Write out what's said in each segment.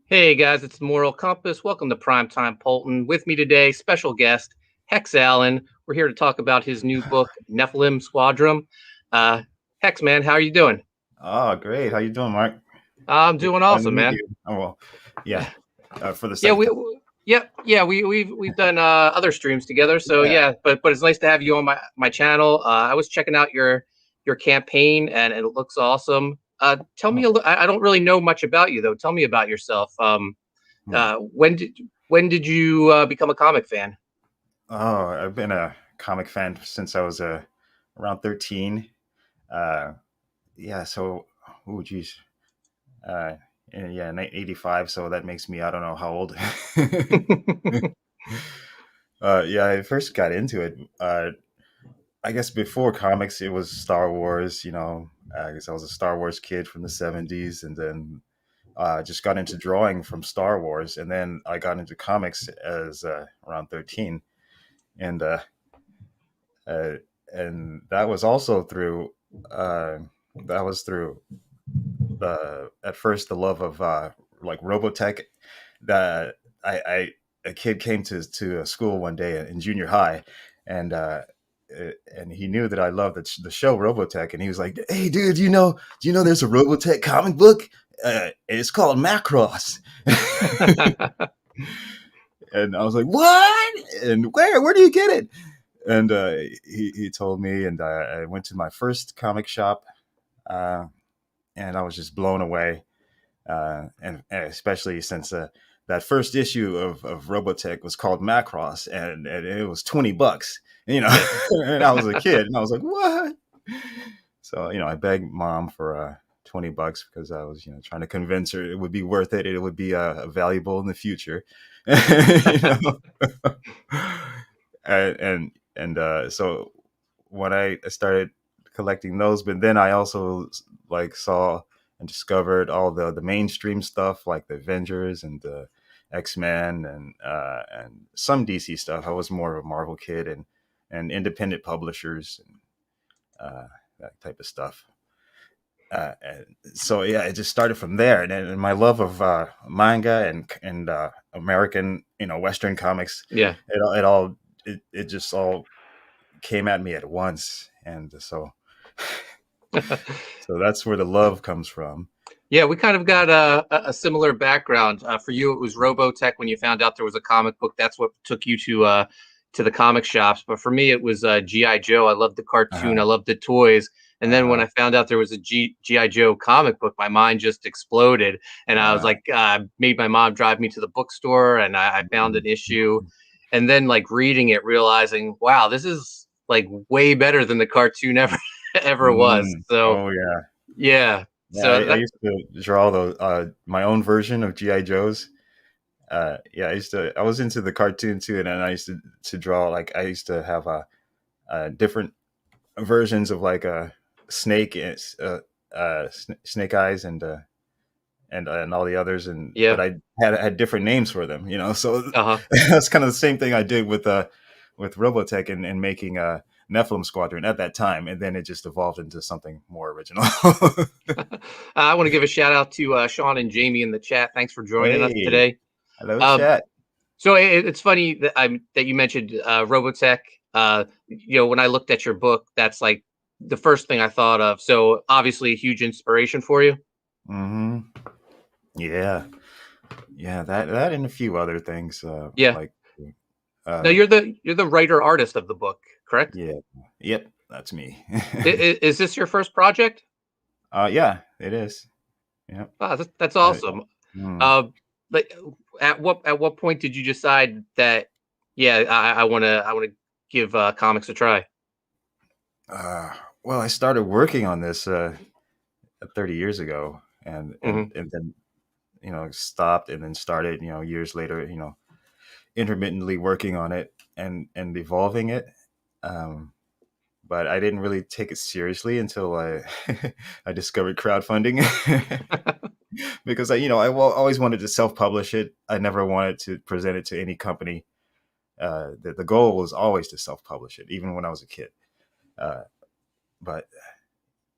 Hey guys, it's Moral Compass. Welcome to Primetime Poulton. With me today, special guest Hex Allen. We're here to talk about his new book, Nephilim Squadron. Hex, man, how are you doing? Oh, great. How you doing, Mark? I'm It's doing fun to awesome, meet man. you. Oh, well, yeah, for the Yeah, second time. yeah, we've done other streams together. So Yeah. yeah, but it's nice to have you on my channel. I was checking out your campaign, and it looks awesome. Tell me Oh, I don't really know much about you though. Tell me about yourself. hmm. Uh, when did when did you become a comic fan? Oh, I've been a comic fan since I was around 13. Uh, yeah, so, oh, geez. Uh, yeah, 85, so that makes me, I don't know how old. Yeah, I first got into it. I guess before comics, it was Star Wars, I guess I was a Star Wars kid from the 70s, and then just got into drawing from Star Wars, and then I got into comics as around 13, and uh, uh, and that was also through uh, that was through at first the love of like Robotech. That I a kid came to a school one day in junior high, and and he knew that I loved the show Robotech, and he was like, "Hey, dude, do you know there's a Robotech comic book? It's called Macross." And I was like, "What? And where do you get it?" And he told me, and I went to my first comic shop, uh, and I was just blown away. And especially since that first issue of Robotech was called Macross, and it was $20, Yeah. and I was a kid, and I was like, "What?" So I begged mom for $20 because I was trying to convince her it would be worth it. It would be valuable in the future, you know. So when I started collecting those, but then I also like saw and discovered all the mainstream stuff like the Avengers and the X-Men and some DC stuff. I was more of a Marvel kid and independent publishers and that type of stuff. And so yeah, it just started from there, and my love of manga and American, Western comics, Yeah. it just all came at me at once, and so that's where the love comes from. Yeah, we kind of got a similar background. For you, it was Robotech when you found out there was a comic book. That's what took you to the comic shops. But for me, it was GI Joe. I loved the cartoon. I Uh-huh, loved the toys. And then when uh-huh, I found out there was a GI Joe comic book, my mind just exploded. And I was uh, like, made my mom drive me to the bookstore, and I found an issue. And then like reading it, realizing, wow, this is like way better than the cartoon ever ever was. So oh yeah, yeah. yeah. I, So I used to draw those my own version of GI Joes. Yeah, I was into the cartoon too, and then I used to draw, like I used to have different versions of like a snake and snake eyes and all the others, and yeah. but I had different names for them, so Uh-huh. that's kind of the same thing I did with Robotech and making a Nephilim Squadron at that time, and then it just evolved into something more original. I want to give a shout out to Sean and Jamie in the chat. Thanks for joining us Hey, today. hello, Um, chat. so it's funny that you mentioned Robotech. When I looked at your book, that's like the first thing I thought of. So obviously, a huge inspiration for you. Hmm. Yeah, yeah, that and a few other things, Yeah. like No, uh, you're the writer artist of the book, correct? yeah, yep, that's me. Is this your first project? Yeah, it is. Yep. Ah, that's I, awesome. mm. Uh, like at what point did you decide that? Yeah, I want to give comics a try. uh, well, I started working on this 30 years ago, and and Hmm. and then stopped, and then started years later, intermittently working on it and evolving it. Um, but I didn't really take it seriously until I I discovered crowdfunding. Because always wanted to self-publish it. I never wanted to present it to any company. The goal was always to self-publish it, even when I was a kid. Uh, but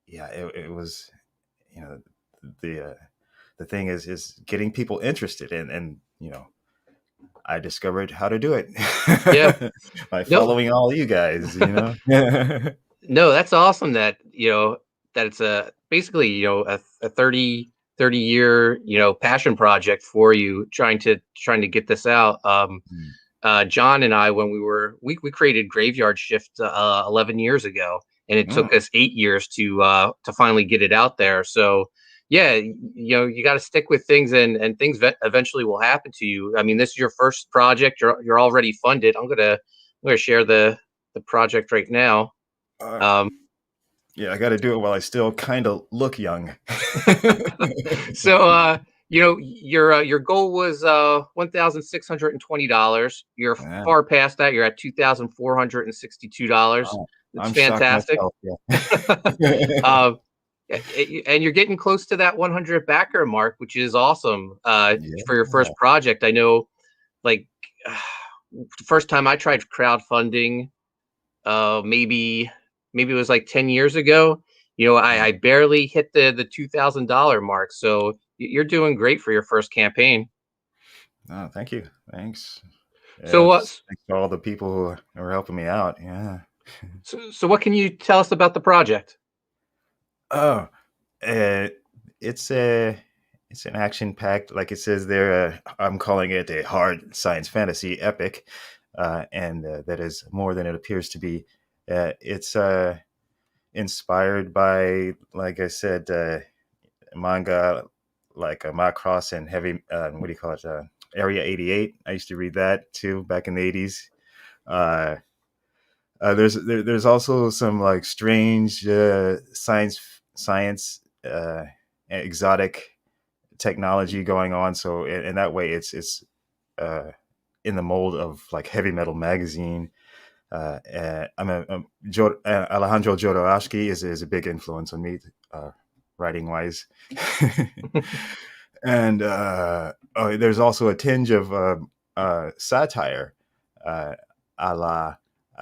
yeah, it was, you know, the the thing is getting people interested in, and I discovered how to do it Yeah. by No, following all you guys. no, that's awesome that, that it's a basically, a 30 year, passion project for you trying to get this out. Mm. John and I, when we created Graveyard Shift 11 years ago, and it Oh, took us 8 years to finally get it out there. So yeah, you got to stick with things, and things eventually will happen to you. I mean, this is your first project. You're already funded. I'm gonna share the project right now. uh, Um, yeah, I got to do it while I still kind of look young. so your goal was $1,620. You're Yeah. far past that. You're at $2,462. Oh, It's I'm shocked fantastic. myself. Yeah. uh, and you're getting close to that 100 backer mark, which is awesome Yeah. for your first project. I know, like, the first time I tried crowdfunding, maybe it was like 10 years ago. I barely hit the $2,000 mark. So you're doing great for your first campaign. Oh, thank you. Thanks. So Yeah, what? thanks to all the people who are helping me out. Yeah. So what can you tell us about the project? Oh, uh, it's a it's an action packed, like it says there. I'm calling it a hard science fantasy epic, and that is more than it appears to be. It's inspired by, like I said, manga like Macross and Heavy. What do you call it? Area 88. I used to read that too back in the 80s. Uh, there's also some like strange science exotic technology going on. So in that way, it's uh, in the mold of like Heavy Metal magazine. Alejandro Jodorowsky is a big influence on me, writing wise. And there's also a tinge of satire, uh, a la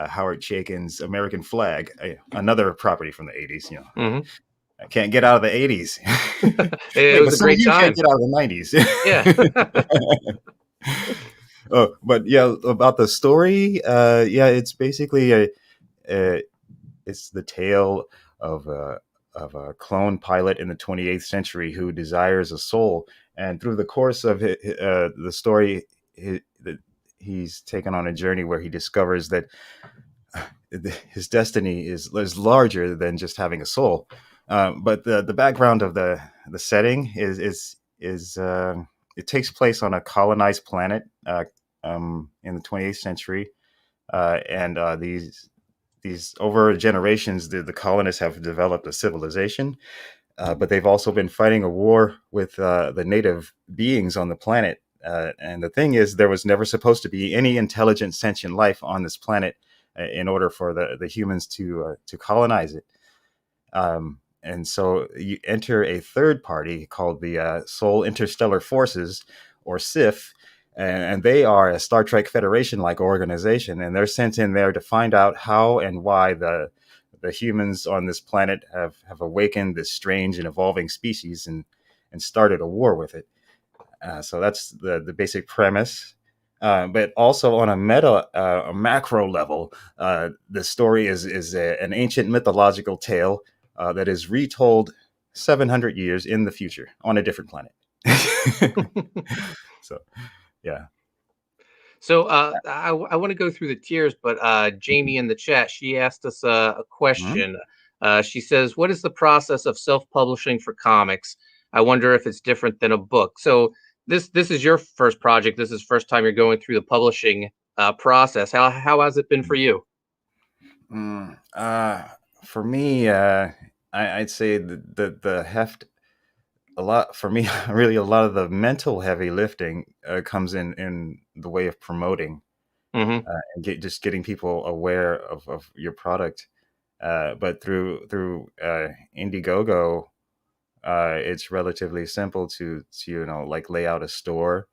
Howard Chaykin's American Flag, another property from the 80s. Hmm. I can't get out of the 80s. It Hey, was but a some of great you can't time. get out of the 90s. Yeah. Oh, but yeah, about the story, yeah, it's basically a it's the tale of a clone pilot in the 28th century who desires a soul, and through the course of the story, he's taken on a journey where he discovers that his destiny is larger than just having a soul. But the background of the setting is it takes place on a colonized planet in the 28th century, and these over generations, the colonists have developed a civilization, but they've also been fighting a war with the native beings on the planet. And the thing is, there was never supposed to be any intelligent sentient life on this planet in order for the humans to colonize it. And so you enter a third party called the Soul Interstellar Forces, or SIF, and they are a Star Trek Federation like organization, and they're sent in there to find out how and why the humans on this planet have awakened this strange and evolving species and started a war with it. So that's the basic premise. But also on a macro level, the story is an ancient mythological tale that is retold 700 years in the future on a different planet. So, yeah. So I want to go through the tiers, but Jamie in the chat, she asked us a Mhm. question. She says, "What is the process of self-publishing for comics? I wonder if it's different than a book." So this is your first project. This is first time you're going through the publishing process. How has it been for you? Mm, for me, I'd say the heft a lot for me. Really, a lot of the mental heavy lifting comes in the way of promoting Hmm. and just getting people aware of your product. But through Indiegogo, it's relatively simple to like lay out a store,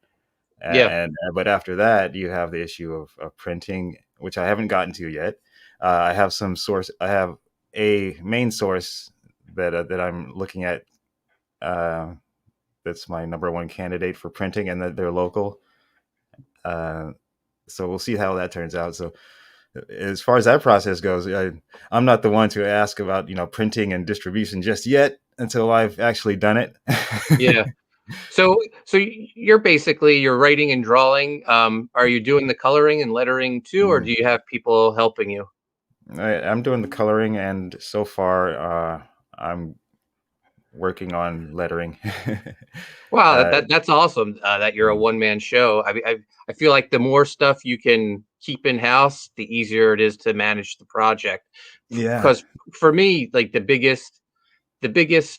Yeah. and but after that you have the issue of printing, which I haven't gotten to yet. I have some source. I have a main source that I'm looking at. Uh, that's my number one candidate for printing, and that they're local. Uh, so we'll see how that turns out. So as far as that process goes, I'm not the one to ask about printing and distribution just yet until I've actually done it. Yeah. So you're writing and drawing. Are you doing the coloring and lettering too, or do you have people helping you? I'm doing the coloring, and so far I'm working on lettering. Wow, uh, that's awesome. That you're a one man show. I feel like the more stuff you can keep in house, the easier it is to manage the project. yeah. Because for me, like the biggest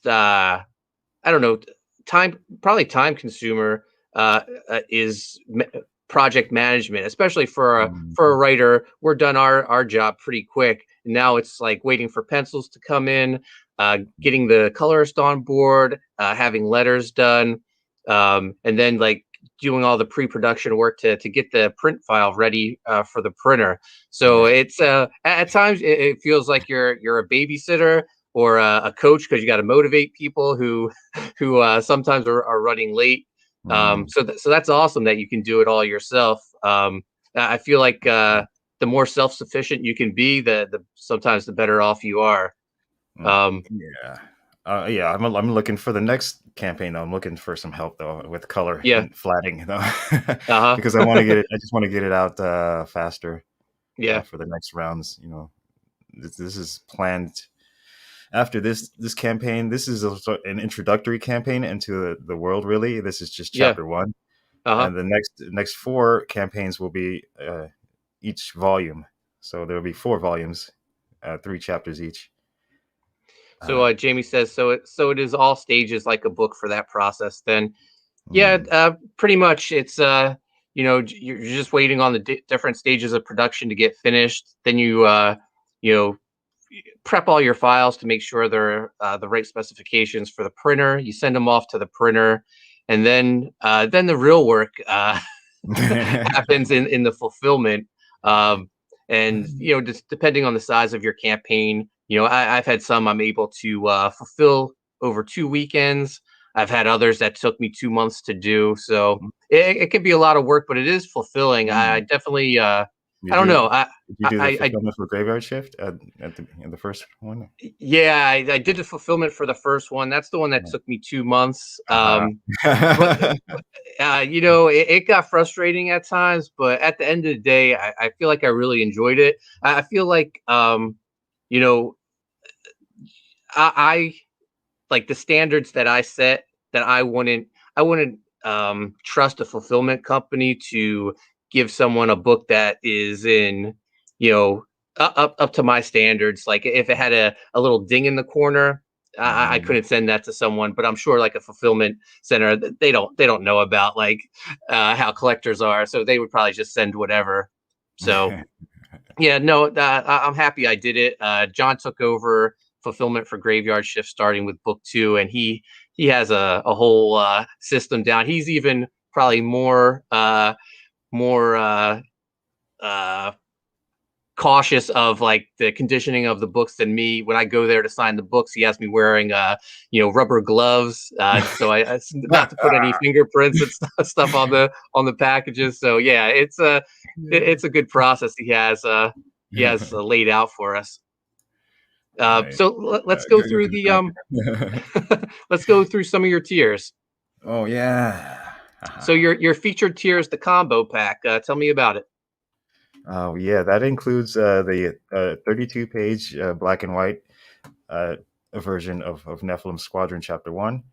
I don't know, time probably time consumer is project management, especially for a writer. We're done our job pretty quick. Now it's like waiting for pencils to come in, getting the colorist on board, having letters done, and then like doing all the pre-production work to get the print file ready for the printer. So Yeah. it's at times it feels like you're a babysitter or a coach because you got to motivate people who sometimes are running late. Mm. So that's awesome that you can do it all yourself. I feel like the more self sufficient you can be, the sometimes the better off you are. Um, Yeah. Yeah, I'm looking for the next campaign though. I'm looking for some help though with color yeah. and flatting though, Uh because I want to huh. get it. I just want to get it out faster Yeah. for the next rounds. This is planned after this campaign. This is an introductory campaign into the world. Really, this is just Yeah. chapter one, Uh huh. and the next four campaigns will be each volume. So there will be four volumes, 3 chapters each. So Uh, Jamie says it is all stages like a book for that process. Then yeah, mm, pretty much. It's you're just waiting on the different stages of production to get finished. Then you know prep all your files to make sure they're the right specifications for the printer. You send them off to the printer, and then the real work happens in the fulfillment. Um, and just depending on the size of your campaign, I've had some I'm able to fulfill over 2 weekends. I've had others that took me 2 months to do. So it can be a lot of work, but it is fulfilling. I mm. definitely, I Did don't you know. did you do the I fulfillment for Graveyard Shift at the in the first one? yeah, I did the fulfillment for the first one. That's the one that took me 2 months. Uh-huh. But it got frustrating at times, but at the end of the day, I feel like I really enjoyed it. I feel like, you know, I like the standards that I set that I wouldn't trust a fulfillment company to give someone a book that is in, you know, up to my standards. Like if it had a little ding in the corner, I Mhm. couldn't send that to someone. But I'm sure like a fulfillment center, they don't know about like how collectors are, so they would probably just send whatever. So yeah, no, I'm happy I did it. John took over fulfillment for Graveyard Shift starting with book two, and he has a whole system down. He's even probably more uh, cautious of like the conditioning of the books than me. When I go there to sign the books, he has me wearing rubber gloves, so I not to put any fingerprints and stuff on the packages. So yeah, it's a good process he has laid out for us. Right. So let's go Good through the feedback. let's go through some of your tiers. Oh yeah. So your featured tier is the combo pack. Tell me about it. Oh yeah, that includes the 32-page black and white uh, version of Nephilim Squadron Chapter One.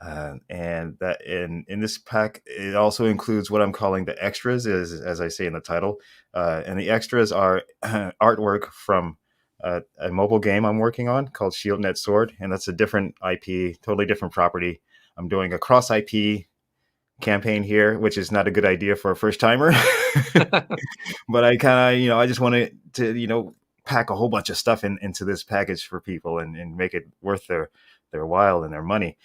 And that in this pack, it also includes what I'm calling the extras, as I say in the title. And the extras are artwork from a mobile game I'm working on called ShieldNet Sword, and that's a different IP, totally different property. I'm doing a cross IP campaign here, which is not a good idea for a first timer. But I kind of, I just wanted to, pack a whole bunch of stuff into this package for people and make it worth their while and their money.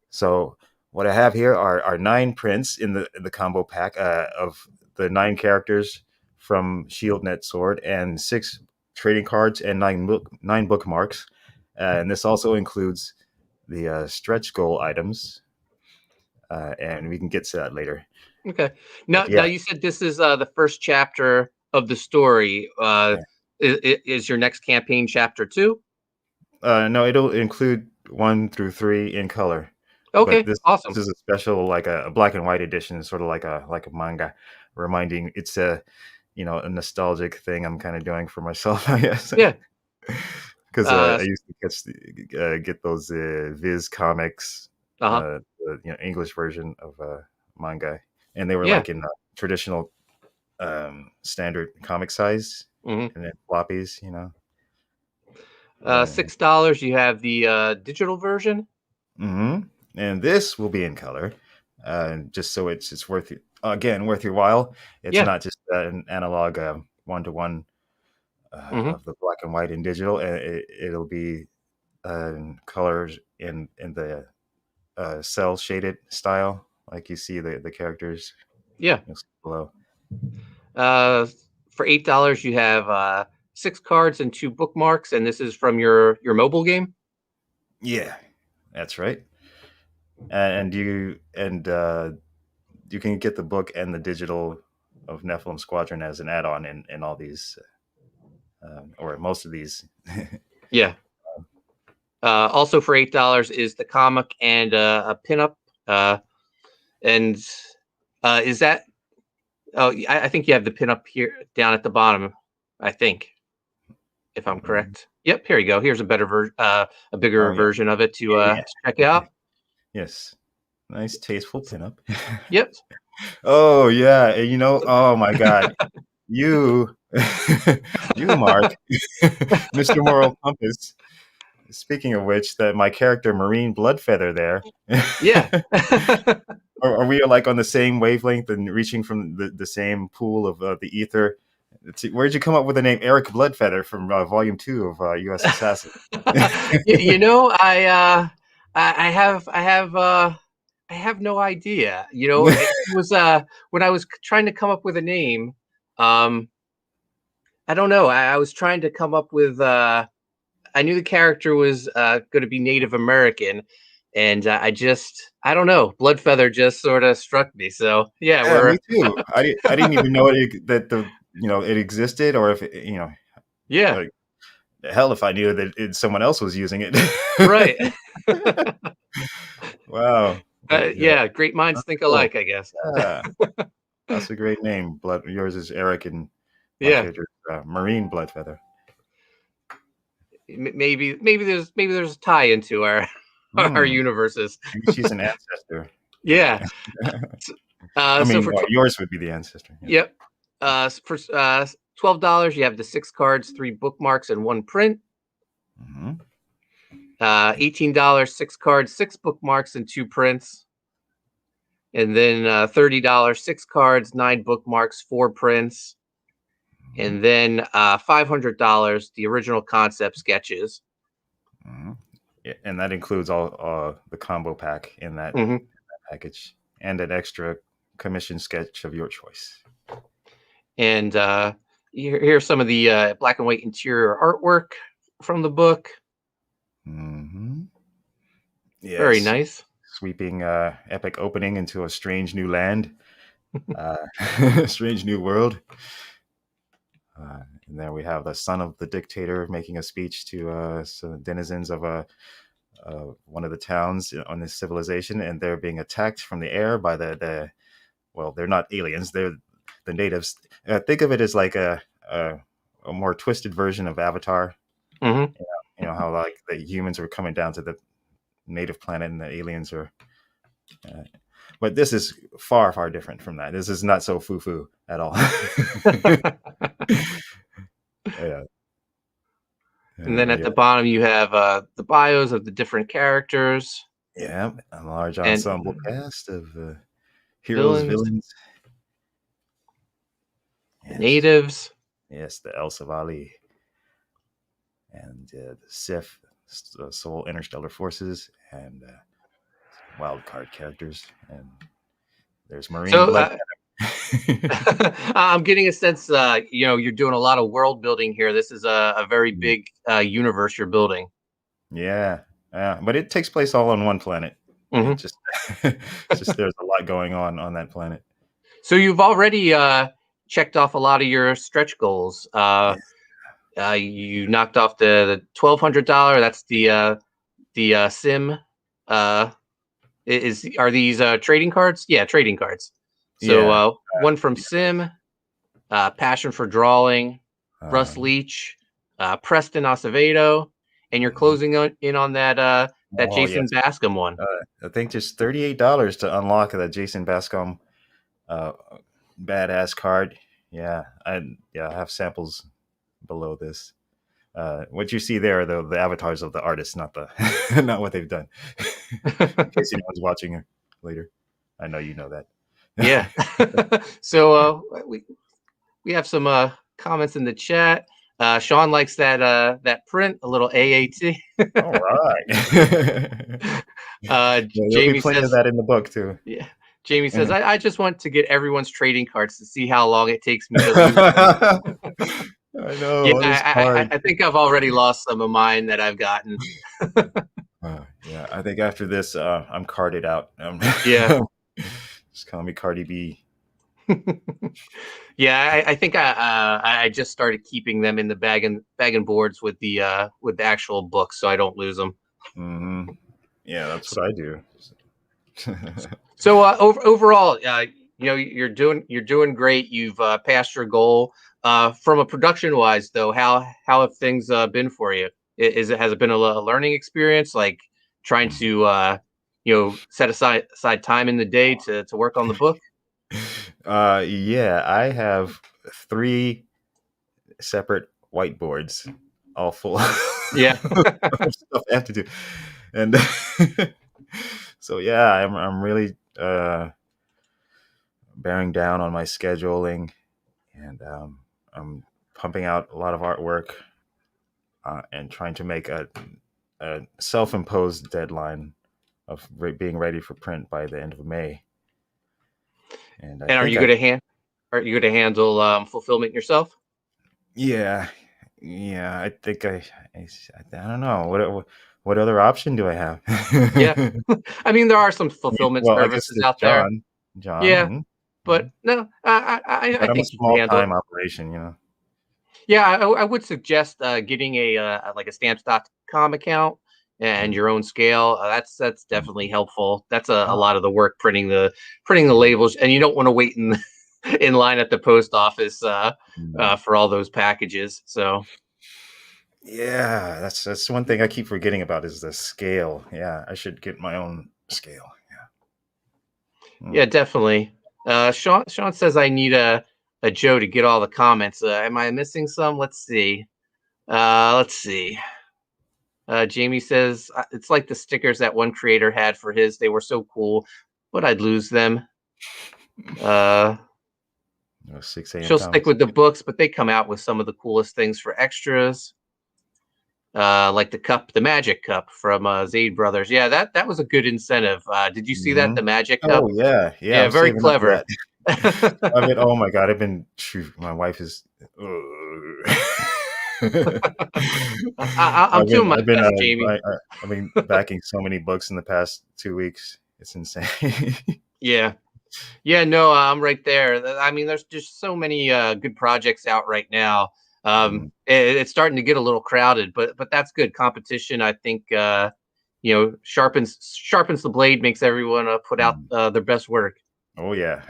So what I have here are 9 prints in the combo pack of the 9 characters from ShieldNet Sword and 6 trading cards and 9 bookmarks. And this also includes the stretch goal items. and we can get to that later. Okay. But Now yeah, you said this is the first chapter of the story. yeah. Is your next campaign chapter 2? No, it'll include 1 through 3 in color. But Okay, this awesome. is a special, like a black and white edition, sort of like a manga, reminding it's a nostalgic thing I'm kind of doing for myself, I guess. Yeah. Because Uh, I used to get those Viz comics, uh-huh. the English version of manga, and they were Yeah. like in traditional standard comic size, Hmm. and then floppies. Uh, $6. You have the digital version. and this will be in color, just so it's worth your while. It's Yeah. not just an analog 1-to-1 Hmm. of the black and white and digital. It'll be colors in the cell shaded style, like you see the characters Yeah. below. Uh, for $8, you have 6 cards and 2 bookmarks, and this is from your mobile game. Yeah, that's right. And you can get the book and the digital of Nephilim Squadron as an add-on in all these, or most of these. Yeah. Also for $8 is the comic and a pinup. And is that? Oh, I think you have the pinup here down at the bottom. I think, if I'm correct. Yep. Here you go. Here's a better version, a bigger Oh yeah, version of it to yeah, check out. yes, nice tasteful pinup. Yep. Oh yeah, and oh my God, you, you Mark, Mr. Moral Compass. Speaking of which, that my character Marine Bloodfeather there. Yeah. Are we like on the same wavelength and reaching from the same pool of the ether? Where'd you come up with the name Eric Bloodfeather from Volume 2 of USAssassin? I have no idea. It was when I was trying to come up with a name. Um, I don't know. I was trying to come up with. I knew the character was going to be Native American, and I don't know. Bloodfeather just sort of struck me. So yeah, Yeah, we're me too. I didn't even know that it existed, or if yeah, like, hell if I knew that someone else was using it. right. Wow. But Yeah, great minds that's think cool. alike, I guess. Yeah, that's a great name. Yours is Eric, and my Yeah, character Marine Bloodfeather. maybe there's a tie into our our Hmm. universes. Maybe she's an ancestor. Yeah. I So mean, for yours would be the ancestor. Yeah. yep. For $12, you have the 6 cards, 3 bookmarks, and 1 print. Hmm. $18, 6 cards, 6 bookmarks, and 2 prints. And then $30, 6 cards, 9 bookmarks, 4 prints. Hmm. And then $500, the original concept sketches. Hmm. Yeah, and that includes all the combo pack in that Hmm. package, and an extra commission sketch of your choice. And here's some of the black and white interior artwork from the book. Hmm. Very Yes, nice. sweeping epic opening into a strange new land, uh, strange new world. And there we have the son of the dictator making a speech to some denizens of one of the towns on this civilization, and they're being attacked from the air by well, they're not aliens, they're the natives. Think of it as like a more twisted version of Avatar. Hmm. How like the humans are coming down to the native planet and the aliens are. Uh, but this is far, far different from that. This is not so foo-foo at all. Yeah. And then at Yeah. the bottom, you have the bios of the different characters Yeah, a large and ensemble cast of heroes, villains, villains. the Yes, natives. yes, the El Savali and the Sif, Soul Interstellar Forces, and wild card characters. And there's Marine So Blood. I'm getting a sense, you're doing a lot of world building here. This is a very big universe you're building. Yeah, but it takes place all on one planet. Hmm. It just it's just there's a lot going on that planet. So you've already checked off a lot of your stretch goals. Yeah. You knocked off the $1,200. That's the sim. Uh, are these trading cards? Yeah, trading cards. So Yeah. one from sim, passion for drawing, Russ Um, Leach, Preston Acevedo, and you're mhm. closing in on that Oh Jason yes. Bascom one. I think just $38 to unlock that Jason Bascom uh, badass card. Yeah, I have samples below this. What you see there are the avatars of the artists, not the not what they've done. In case anyone's watching later, I know you know Yeah. that. So we have some comments in the chat. Sean likes that print, a little AAT. All right. Yeah, there'll be Jamie plenty of says, that in the book too. yeah. Jamie says, Mhm. I just want to get everyone's trading cards to see how long it takes me to lose them. I know Yeah, all this card. I think I've already lost some of mine that I've gotten. Yeah, I think after this, I'm carded out. Yeah. Just call me Cardi B. Yeah, I think I just started keeping them in the bag and boards with the actual book, so I don't lose them. Hmm. Yeah, that's what I do. So overall, you're doing great. You've passed your goal. From a production wise, though, how have things been for you? Has it been a learning experience, like trying to set aside time in the day to work on the book? Yeah, I have 3 separate whiteboards, all full of Yeah. stuff I have to do, and so yeah, I'm really bearing down on my scheduling, and I'm pumping out a lot of artwork and trying to make a self-imposed deadline of being ready for print by the end of May. And I And think are you going to handle fulfillment yourself? yeah, yeah, I think I don't know what other option do I have? Yeah. I mean, there are some I mean, fulfillment well, I guess services there's out there. John, Yeah, mhm, but mhm. no, I But I'm a think you can small handle it. time operation. Yeah, I would suggest getting like a stamps.com account and Mm, your own scale. That's definitely mhm. helpful. That's a Oh, lot of the work printing the mhm, labels, and you don't want to wait in in line at the post office mhm. for all those packages. So Yeah, that's one thing I keep forgetting about is the scale. Yeah, I should get my own scale. Yeah. yeah, Mm. definitely. Sean says I need a Joe to get all the comments. Am I missing some? Let's see. Let's see. Jamie says it's like the stickers that one creator had for his. They were so cool, but I'd lose them. Uh, 6 a.m. she'll stick comics. with the books, but they come out with some of the coolest things for extras, like the cup, the magic cup from Zaid Brothers. Yeah, that was a good incentive. Did you see that? Hmm. The magic Oh cup? yeah, yeah. Yeah, I'm very saving up for clever. that. I mean, oh my god, I've been. My wife is. I'm doing my I've been best, Jamie. I've been backing so many books in the past 2 weeks. It's insane. Yeah. Yeah, no, I'm right there. I mean, there's just so many good projects out right now. Mhm. It's starting to get a little crowded, but that's good competition. I think sharpens the blade, makes everyone put out Mhm. their best work. Oh yeah,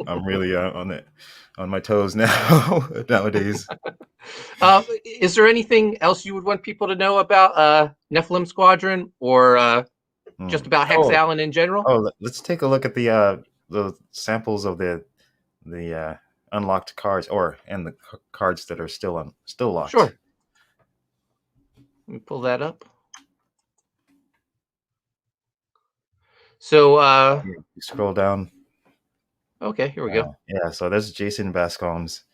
I'm really on my toes now nowadays. Is there anything else you would want people to know about Nephilim Squadron or just Hmm. about Hex Oh, Allen in general? let's take a look at the samples of the unlocked cards, and the cards that are still locked. Sure. Let me pull that up. So, Yeah, you scroll down. okay, here we go. Yeah, so there's Jason Bascom's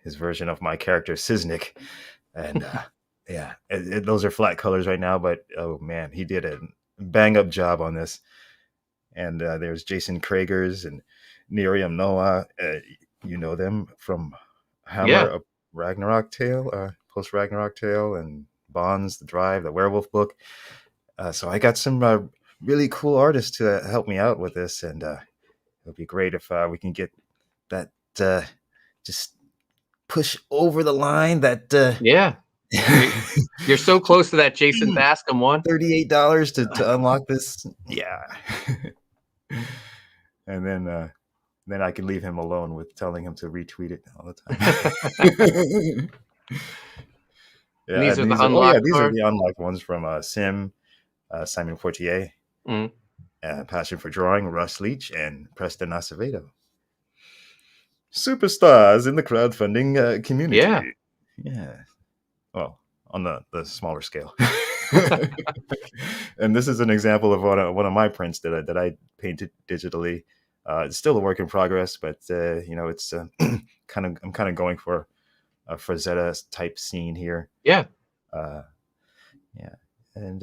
his version of my character Siznik, and yeah, those are flat colors right now, but oh man, he did a bang up job on this. And there's Jason Kragers and Miriam Noah. You know them from Hammer Yeah. of Ragnarok Tale, Post Ragnarok Tale, and Bonds, The Drive, the Werewolf book. So I got some really cool artists to help me out with this, and it'll be great if we can get that just push over the line. That Yeah, you're, you're so close to that Jason Bascom one. $38 to unlock this. Yeah. And then I can leave him alone with telling him to retweet it all the time. And Yeah, these and are the yeah, unlocked these are cards. the unlocked ones from Sim, Simon Fortier, Mm. Passion for Drawing, Russ Leach, and Preston Acevedo. Superstars in the crowdfunding Yeah. community. Yeah. Well, on the smaller scale. And this is an example of one of my prints that I painted digitally. It's still a work in progress, but it's I'm kind of going for a Frazetta type scene here. Yeah. Uh, yeah, and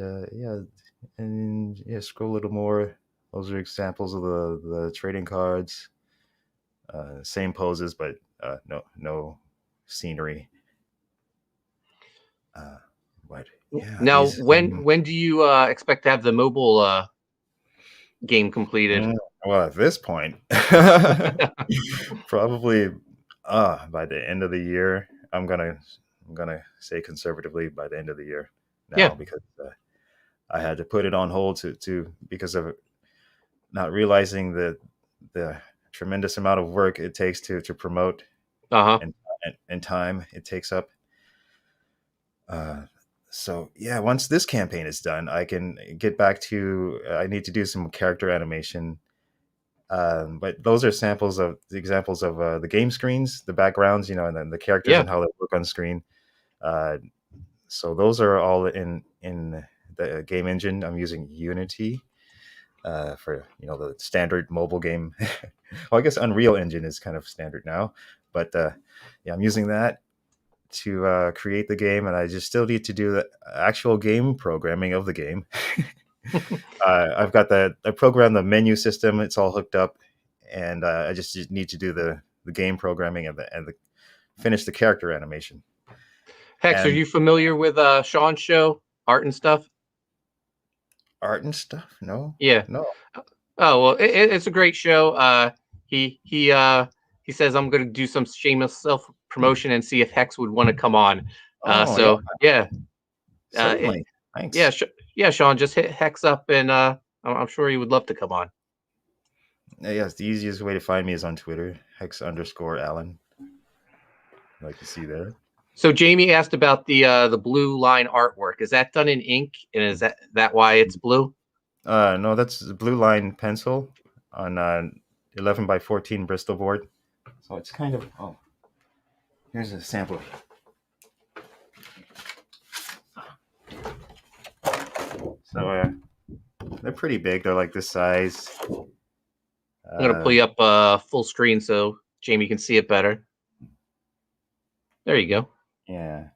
scroll a little more. Those are examples of the trading cards. Same poses, but no scenery. But yeah, Now, these. when do you expect to have the mobile game completed? Well, at this point, probably by the end of the year. I'm gonna say conservatively by the end of the year now, Yeah. because I had to put it on hold to because of not realizing the tremendous amount of work it takes to promote, Uh-huh. and time it takes up. Uh, so yeah, once this campaign is done, I can get back to. I need to do some character animation. But those are samples of the examples of the game screens, the backgrounds, and then the characters Yeah. and how they look on screen. Uh, so those are all in the game engine. I'm using Unity for the standard mobile game. Well, I guess Unreal Engine is kind of standard now, but yeah, I'm using that to create the game, and I just still need to do the actual game programming of the game. I've got I programmed the menu system; it's all hooked up, and I just need to do the game programming and finish the character animation. Hex, are And you familiar with Sean's show, Art and Stuff? art and stuff? No, Yeah. no. Oh well, it's a great show. He says I'm going to do some shameless self promotion and see if Hex would want to come on. Oh yeah, So yeah, uh, it, certainly. yeah, Thanks. yeah, Sean, just hit Hex up, and I'm sure he would love to come on. Yes, the easiest way to find me is on Twitter, Hex_Allen. Like you see there. So Jamie asked about the blue line artwork. Is that done in ink, and is that why it's blue? No, that's the blue line pencil on 11 by 14 Bristol board. So it's kind of here's a sample. So they're pretty big. They're like this size. I'm gonna pull you up full screen so Jamie can see it better. There you go. Yeah.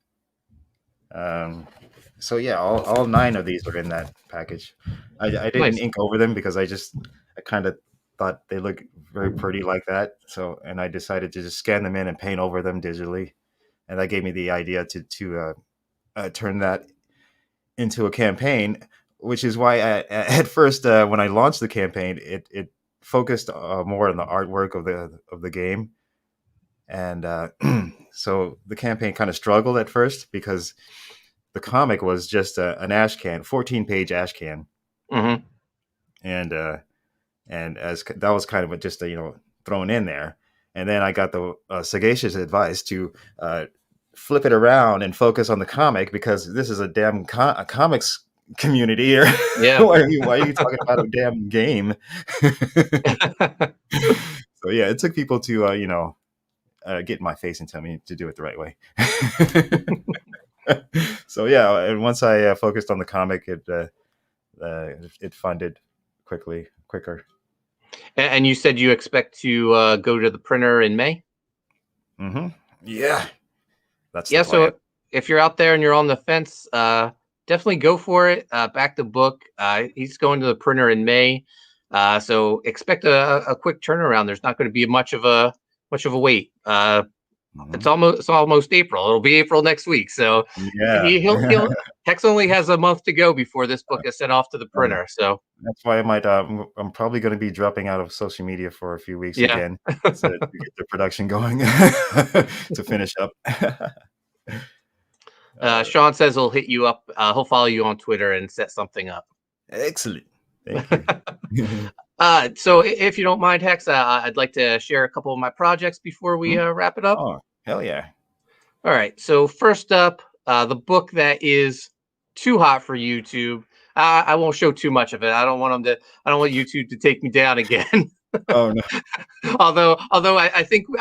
So yeah, all 9 of these are in that package. I didn't Nice. ink over them because I kind of thought they look very pretty like that. So, and I decided to just scan them in and paint over them digitally, and that gave me the idea to turn that into a campaign, which is why at first when I launched the campaign, it focused more on the artwork of the game, and so the campaign kind of struggled at first because the comic was just an ash can, 14-page ash can, Mm-hmm. and as that was kind of just thrown in there, and then I got the sagacious advice to flip it around and focus on the comic because this is a damn comics community here. Yeah. why are you talking about a damn game? So yeah, it took people to get in my face and tell me to do it the right way. So yeah, and once I focused on the comic, it funded quicker. And you said you expect to go to the printer in May? Mm-hmm. Yeah, that's the Yeah, plan. so if you're out there and you're on the fence, definitely go for it. Back the book. He's going to the printer in May, so expect a quick turnaround. There's not going to be much of a wait. Mm-hmm. It's almost April. It'll be April next week. So Yeah. Hex only has a month to go before this book is sent off to the printer. So that's why I might. I'm probably going to be dropping out of social media for a few weeks yeah. again to get the production going to finish up. Sean says he'll hit you up. He'll follow you on Twitter and set something up. Excellent. Thank you. So if you don't mind, Hex, I'd like to share a couple of my projects before we wrap it up. Oh, hell yeah. All right. So first up, the book that is too hot for YouTube. I won't show too much of it. I don't want YouTube to take me down again. Oh no. although I think we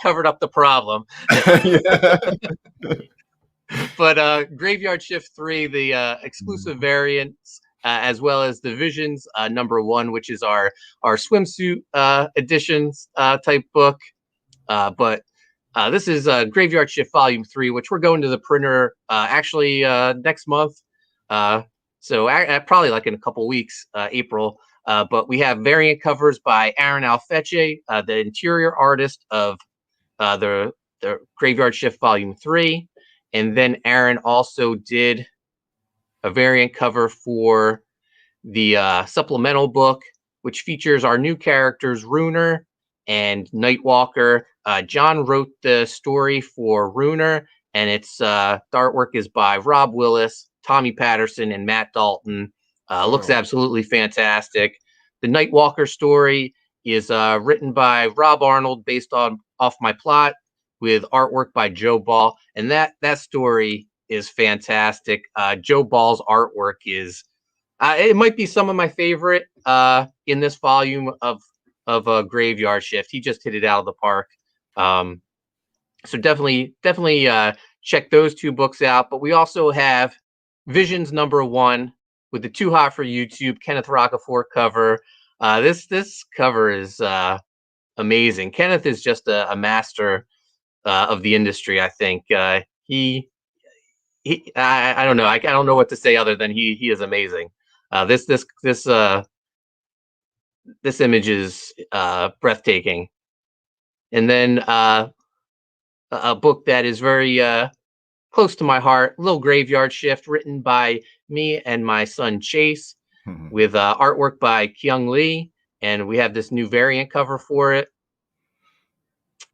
covered up the problem. But Graveyard Shift 3, the exclusive variants, as well as Divisions #1, which is our swimsuit editions type book. But this is Graveyard Shift Volume 3, which we're going to the printer actually next month. So probably like in a couple weeks, April. But we have variant covers by Aaron Alfeche, the interior artist of the Graveyard Shift Volume 3. And then Aaron also did a variant cover for the supplemental book, which features our new characters, Runer and Nightwalker. John wrote the story for Runer, and its the artwork is by Rob Willis, Tommy Patterson, and Matt Dalton. Looks absolutely fantastic. The Nightwalker story is written by Rob Arnold, based off my plot, with artwork by Joe Ball, and that story is fantastic. Joe Ball's artwork is it might be some of my favorite in this volume of Graveyard Shift. He just hit it out of the park. So definitely check those two books out. But we also have Visions #1 with the Too Hot for YouTube Kenneth Rocafort cover. This cover is amazing. Kenneth is just a master of the industry. I think I don't know. I don't know what to say other than he is amazing. This image is breathtaking. And then a book that is very close to my heart, Little Graveyard Shift, written by me and my son Chase, with artwork by Kyung Lee, and we have this new variant cover for it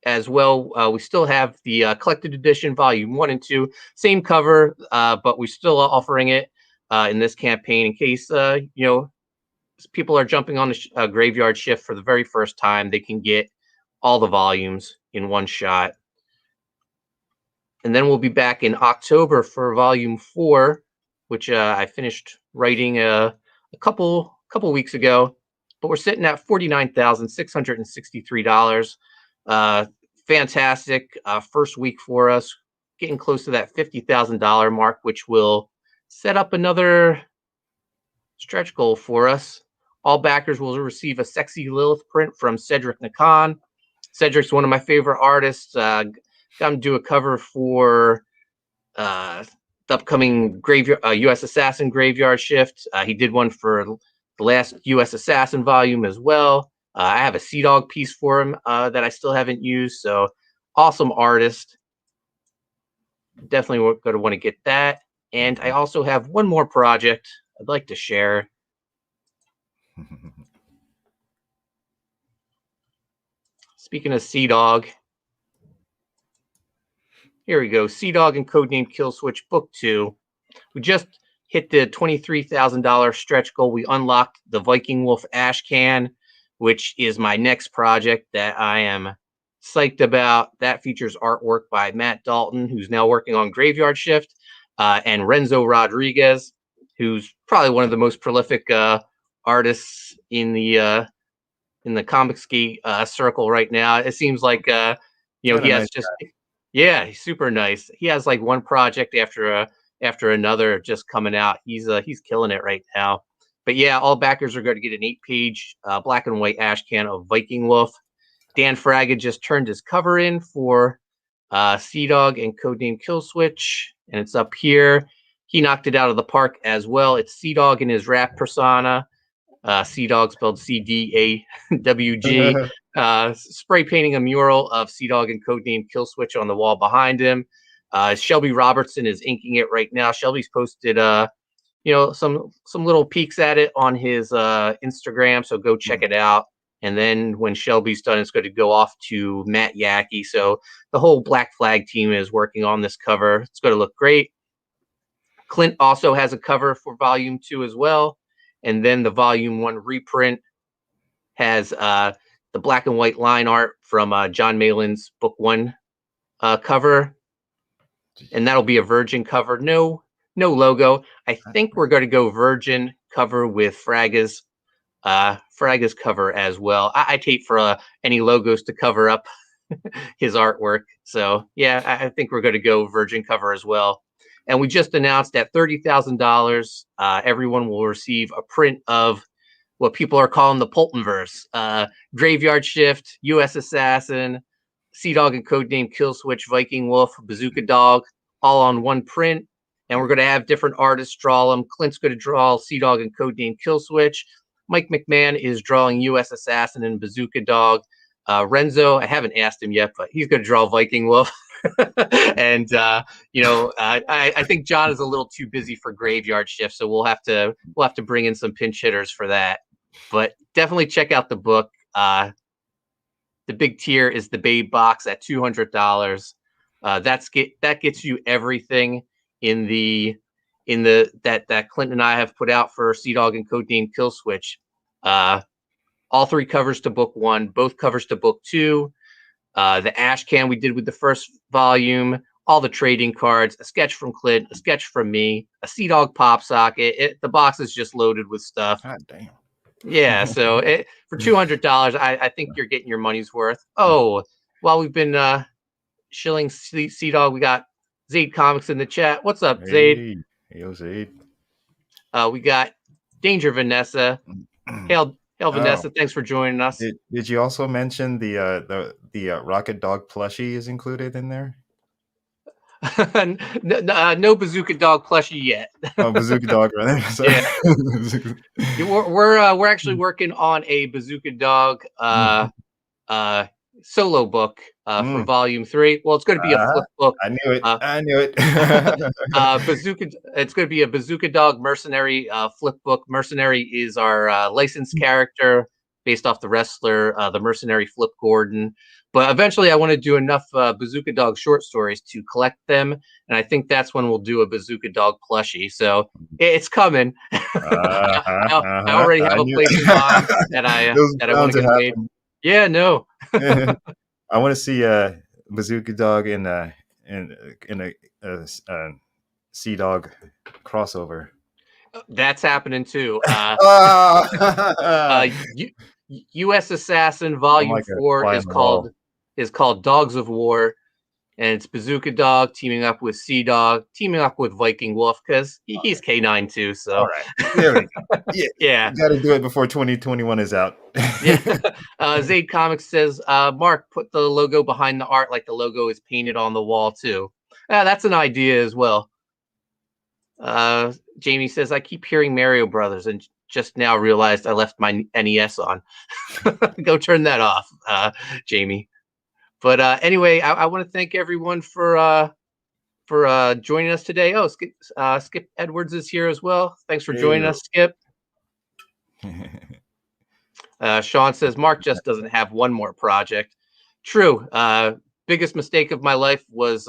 as well. We still have the collected edition volume 1 and 2, same cover, but we're still offering it in this campaign in case people are jumping on the Graveyard Shift for the very first time. They can get all the volumes in one shot. And then we'll be back in October for volume 4, which I finished writing a couple weeks ago. But we're sitting at $49,663. Fantastic first week for us, getting close to that $50,000 mark, which will set up another stretch goal for us. All backers will receive a Sexy Lilith print from Cedric Nakan. Cedric's one of my favorite artists. Got him to do a cover for the upcoming USAssassin Graveyard Shift. He did one for the last USAssassin volume as well. I have a Sea Dog piece for him that I still haven't used. So awesome artist. Definitely going to want to get that. And I also have one more project I'd like to share. Speaking of Sea Dog, here we go. Sea Dog and Codename Kill Switch Book 2. We just hit the $23,000 stretch goal. We unlocked the Viking Wolf Ash Can, which is my next project that I am psyched about. That features artwork by Matt Dalton, who's now working on Graveyard Shift, and Renzo Rodriguez, who's probably one of the most prolific artists in the comic ski circle right now. It seems like he has nice just guy. Yeah, he's super nice. He has like one project after another just coming out. He's killing it right now. But yeah, all backers are going to get an 8-page black and white ash can of Viking Wolf. Dan Fraga just turned his cover in for Sea Dog and Codename Kill Switch, and it's up here. He knocked it out of the park as well. It's Sea Dog in his rap persona. Sea Dog spelled CDAWG. Spray painting a mural of Sea Dog and Codename Kill Switch on the wall behind him. Shelby Robertson is inking it right now. Shelby's posted some little peeks at it on his Instagram, so go check it out. And then when Shelby's done, it's going to go off to Matt Yackey. So the whole Black Flag team is working on this cover. It's going to look great. Clint also has a cover for Volume 2 as well. And then the Volume 1 reprint has the black and white line art from John Malin's Book 1 cover. And that'll be a Virgin cover. No logo. I think we're going to go Virgin cover with Fraga's cover as well. I'd hate for any logos to cover up his artwork. So yeah, I think we're going to go Virgin cover as well. And we just announced at $30,000, everyone will receive a print of what people are calling the Poultonverse. Graveyard Shift, USAssassin, Sea Dog and Codename Killswitch, Viking Wolf, Bazooka Dog, all on one print. And we're going to have different artists draw them. Clint's going to draw Sea Dog and Codename Killswitch. Mike McMahon is drawing USAssassin and Bazooka Dog. Renzo, I haven't asked him yet, but he's going to draw Viking Wolf. And I think John is a little too busy for Graveyard Shift, so we'll have to bring in some pinch hitters for that. But definitely check out the book. The big tier is the Babe box at $200. That gets you everything in that Clint and I have put out for Sea Dog and Codename Killswitch. All 3 covers to Book 1, both covers to Book 2. The ash can we did with the first volume, all the trading cards, a sketch from Clint, a sketch from me, a Sea Dog pop socket. The box is just loaded with stuff. God damn. Yeah, so for $200, I think you're getting your money's worth. Oh, while we've been shilling Sea Dog, we got Zaid Comics in the chat. What's up, Zaid? Hey, Zaid. We got Danger Vanessa. Hail Vanessa, thanks for joining us. Did you also mention the Rocket Dog plushie is included in there? No Bazooka Dog plushie yet. Oh, Bazooka Dog, right? Yeah. We're actually working on a Bazooka Dog solo book for Volume 3. Well, it's going to be a flip book. I knew it. Bazooka. It's going to be a Bazooka Dog Mercenary flip book. Mercenary is our licensed character based off the wrestler, the Mercenary Flip Gordon. But eventually, I want to do enough Bazooka Dog short stories to collect them, and I think that's when we'll do a Bazooka Dog plushie. So it's coming. I already have a place in mind that I want to get made. Yeah, no. I want to see Bazooka Dog in a Sea Dog crossover. That's happening too. USAssassin Volume 4 is called Dogs of War, and it's Bazooka Dog teaming up with Sea Dog, teaming up with Viking Wolf because he's K9 too. So all right, there we go. Yeah, you got to do it before 2021 is out. Yeah. Zaid Comics says, Mark, put the logo behind the art like the logo is painted on the wall too. That's an idea as well. Jamie says, I keep hearing Mario Brothers and just now realized I left my NES on. Go turn that off, Jamie. But anyway, I want to thank everyone for joining us today. Oh, Skip Edwards is here as well. Thanks for joining us, Skip. Sean says, Mark just doesn't have one more project. True. Biggest mistake of my life was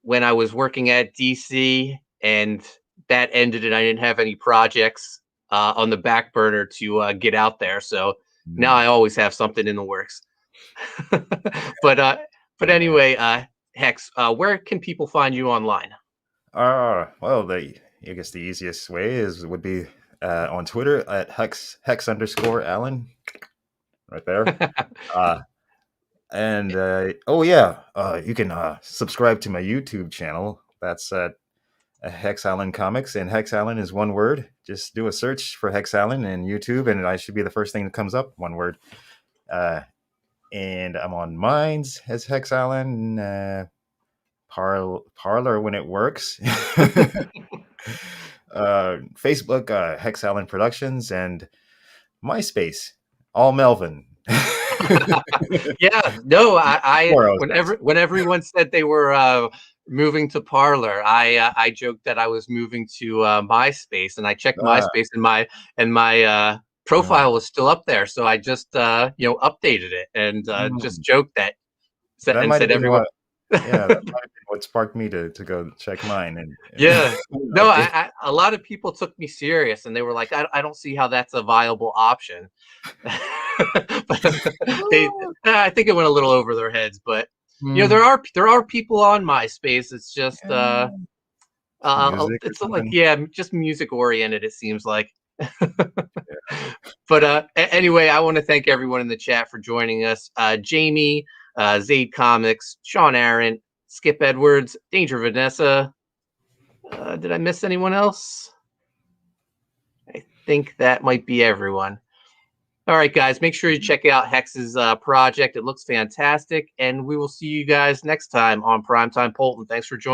when I was working at DC, and that ended and I didn't have any projects on the back burner to get out there. So now I always have something in the works. But anyway, Hex, where can people find you online? Well, I guess the easiest way would be on Twitter at Hex_Allen, right there. And you can subscribe to my YouTube channel. That's at Hex Allen Comics, and Hex Allen is one word. Just do a search for Hex Allen in YouTube, and I should be the first thing that comes up. One word. And I'm on Minds as Hex Allen. Parlor when it works. Facebook, Hex Allen Productions, and MySpace, all Melvin. Yeah, no, I when everyone said they were moving to Parlor. I joked that I was moving to MySpace, and I checked Ah, MySpace, and my mm, profile was still up there. So I just updated it and just mm. joked that That and might have said been everyone. what. Yeah, that might have been what sparked me to go check mine and Yeah. No, update. a lot of people took me serious, and they were like, I don't see how that's a viable option. But I think it went a little over their heads, but Mm, there are people on MySpace. It's just yeah. It's music or it's like, something. yeah, just music oriented, it seems like. Yeah. But anyway, I want to thank everyone in the chat for joining us. Jamie, Zaid Comics, Sean Aaron, Skip Edwards, Danger Vanessa. Did I miss anyone else? I think that might be everyone. All right, guys, make sure you check out Hex's project. It looks fantastic. And we will see you guys next time on Primetime Poulton. Thanks for joining.